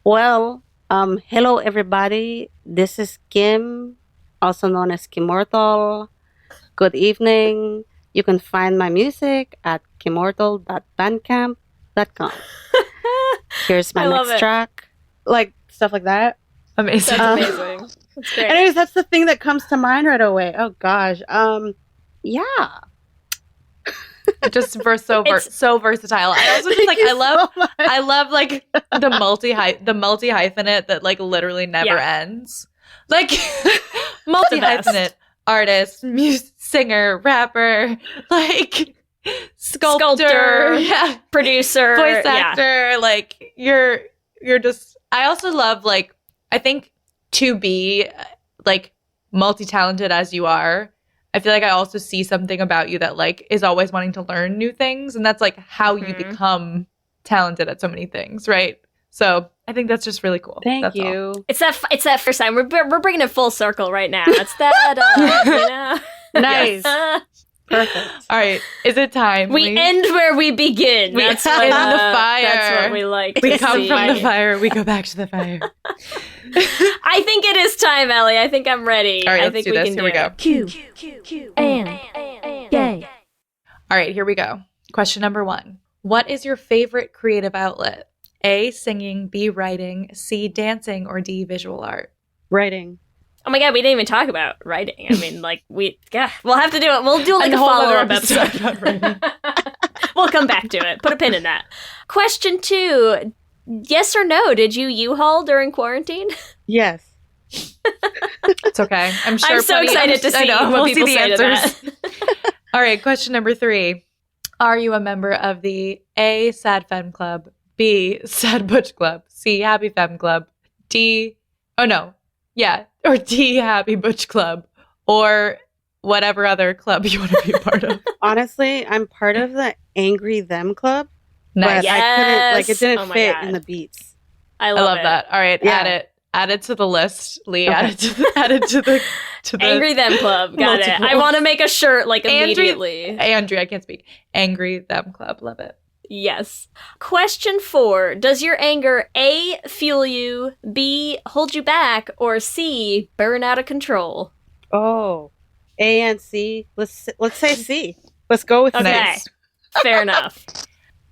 Well, hello everybody. This is Kim, also known as Kimmortal. Good evening. You can find my music at kimmortal.bandcamp.com. Here's my next track. Like, stuff like that. Amazing. That's amazing. That's great. Anyways, that's the thing that comes to mind right away. Oh gosh. Yeah. Just so versatile. I also just like I love like the multi hyphenate that like literally never ends. Like multi hyphenate artist, singer, rapper, like sculptor, producer, voice actor. Like you're just. I also love like I think to be like multi-talented as you are. I feel like I also see something about you that like is always wanting to learn new things, and that's like how you become talented at so many things, right? So I think that's just really cool. Thank you. All. It's that first time we're bringing it full circle right now. It's that you know. Nice. Perfect. All right, is it time? We end where we begin. That's in the fire. That's what we like. We come from the fire. We go back to the fire. I think it is time, Ellie. I think I'm ready. All right, I let's think do we this. can Here we go. Q and gay. All right, here we go. Question number 1. What is your favorite creative outlet? A, singing, B, writing, C, dancing, or D, visual art? Writing. Oh my god, we didn't even talk about writing. I mean, like, we'll have to do it. We'll do like a whole follow-up other episode episode. about writing. We'll come back to it. Put a pin in that. Question 2. Yes or no, did you U-Haul during quarantine? Yes. It's okay. I'm sure. I'm so excited to see what people say to that. All right, question number 3. Are you a member of the A, Sad Femme Club, B, Sad Butch Club, C, Happy Femme Club, D, or D, Happy Butch Club, or whatever other club you want to be a part of? Honestly, I'm part of the Angry Them Club. Nice. But I couldn't, like, it didn't fit God. in the beats. I I love it. that. All right, Yeah. add it to the list, Lee. Okay. Add it to the to the Angry Them Club. Got it. I want to make a shirt like immediately. Andrew, I can't speak. Angry Them Club. Love it. Yes. Question 4. Does your anger A, fuel you, B, hold you back, or C, burn out of control? Oh, A and C. Let's say C. Let's go with Okay. C. Fair enough.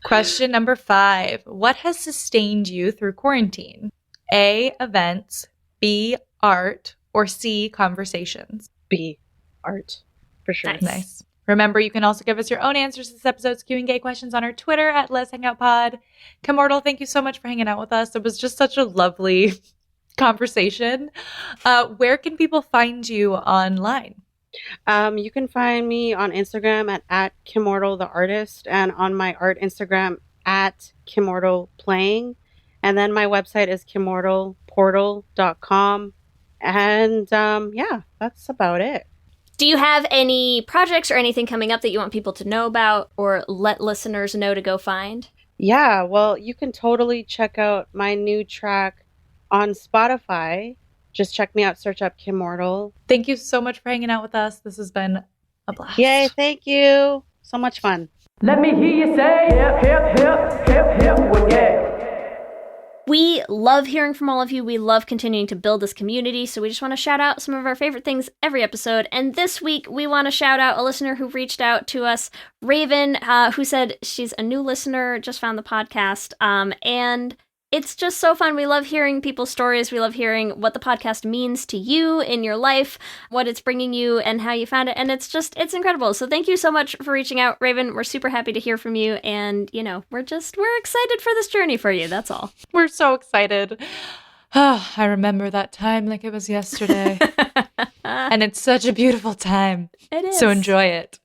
Question number 5. What has sustained you through quarantine? A, events, B, art, or C, conversations? B, art. For sure. Nice. Remember, you can also give us your own answers to this episode's Q&A questions on our Twitter at Let's Hang Out Pod. Kimmortal, thank you so much for hanging out with us. It was just such a lovely conversation. Where can people find you online? You can find me on Instagram at Kimmortal the artist, and on my art Instagram at Kimmortal playing. And then my website is kimmortalportal.com. And yeah, that's about it. Do you have any projects or anything coming up that you want people to know about or let listeners know to go find? Yeah, well, you can totally check out my new track on Spotify. Just check me out, search up Kimmortal. Thank you so much for hanging out with us. This has been a blast. Yay, thank you. So much fun. Let me hear you say hip, hip, hip, hip, hip, well, yeah. We love hearing from all of you. We love continuing to build this community, so we just want to shout out some of our favorite things every episode. And this week, we want to shout out a listener who reached out to us, Raven, who said she's a new listener, just found the podcast, and it's just so fun. We love hearing people's stories. We love hearing what the podcast means to you in your life, what it's bringing you, and how you found it. And it's incredible. So thank you so much for reaching out, Raven. We're super happy to hear from you. And, you know, we're excited for this journey for you. That's all. We're so excited. Oh, I remember that time like it was yesterday. And it's such a beautiful time. It is. So enjoy it.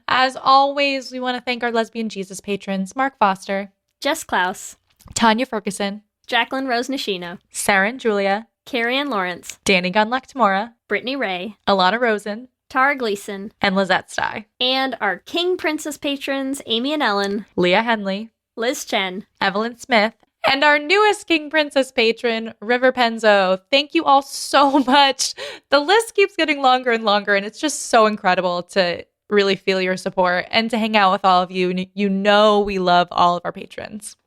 As always, we want to thank our Lesbian Jesus patrons, Mark Foster, Jess Klaus, Tanya Ferguson, Jacqueline Rose Nishino, Sarah and Julia, Carrie Ann Lawrence, Danny Gunluck Tamora, Brittany Ray, Alana Rosen, Tara Gleason, and Lizette Stye. And our King Princess patrons, Amy and Ellen, Leah Henley, Liz Chen, Evelyn Smith, and our newest King Princess patron, River Penzo. Thank you all so much. The list keeps getting longer and longer, and it's just so incredible to really feel your support and to hang out with all of you. You know we love all of our patrons.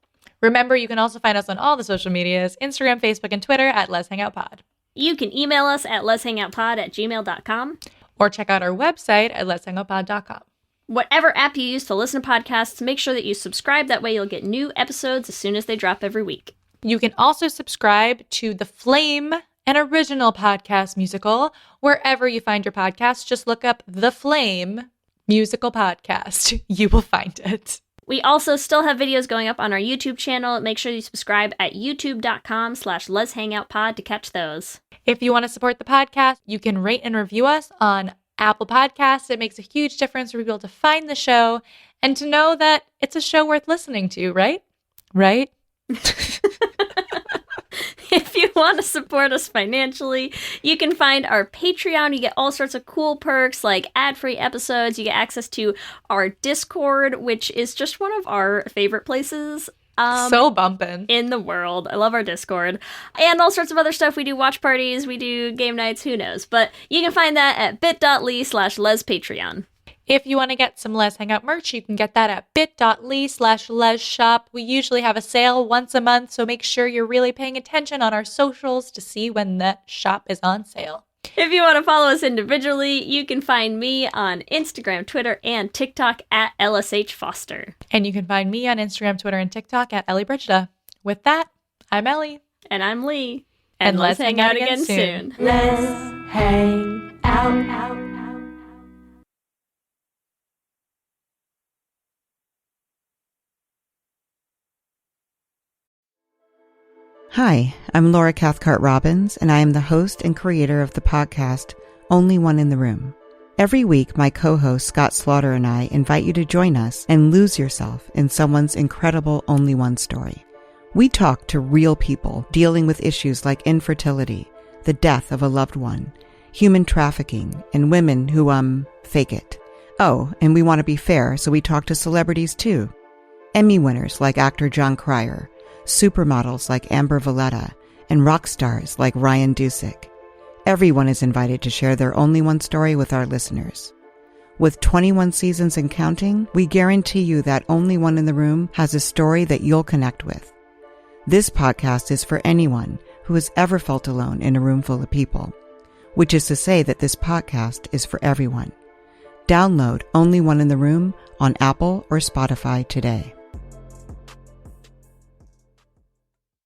Remember, you can also find us on all the social medias, Instagram, Facebook, and Twitter at Let's Hang Out Pod. You can email us at letshangoutpod@gmail.com. Or check out our website at letshangoutpod.com. Whatever app you use to listen to podcasts, make sure that you subscribe. That way you'll get new episodes as soon as they drop every week. You can also subscribe to The Flame, an original podcast musical. Wherever you find your podcast, just look up The Flame Musical Podcast. You will find it. We also still have videos going up on our YouTube channel. Make sure you subscribe at youtube.com/letshangoutpod to catch those. If you want to support the podcast, you can rate and review us on Apple Podcasts. It makes a huge difference for people to find the show and to know that it's a show worth listening to, right? Right? If you want to support us financially, you can find our Patreon. You get all sorts of cool perks like ad-free episodes. You get access to our Discord, which is just one of our favorite places so bumpin' in the world. I love our Discord. And all sorts of other stuff. We do watch parties, we do game nights, who knows. But you can find that at bit.ly/lespatreon. If you want to get some Les Hangout merch, you can get that at bit.ly/lesshop. We usually have a sale once a month, so make sure you're really paying attention on our socials to see when the shop is on sale. If you want to follow us individually, you can find me on Instagram, Twitter, and TikTok at LSH Foster. And you can find me on Instagram, Twitter, and TikTok at Ellie Brigida. With that, I'm Ellie. And I'm Lee. And let's hang out again soon. Let's hang out. Hi, I'm Laura Cathcart Robbins, and I am the host and creator of the podcast Only One in the Room. Every week, my co-host Scott Slaughter and I invite you to join us and lose yourself in someone's incredible Only One story. We talk to real people dealing with issues like infertility, the death of a loved one, human trafficking, and women who, fake it. Oh, and we want to be fair, so we talk to celebrities too. Emmy winners like actor John Cryer, supermodels like Amber Valletta, and rock stars like Ryan Dusick. Everyone is invited to share their Only One story with our listeners. With 21 seasons and counting, we guarantee you that Only One in the Room has a story that you'll connect with. This podcast is for anyone who has ever felt alone in a room full of people, which is to say that this podcast is for everyone. Download Only One in the Room on Apple or Spotify today.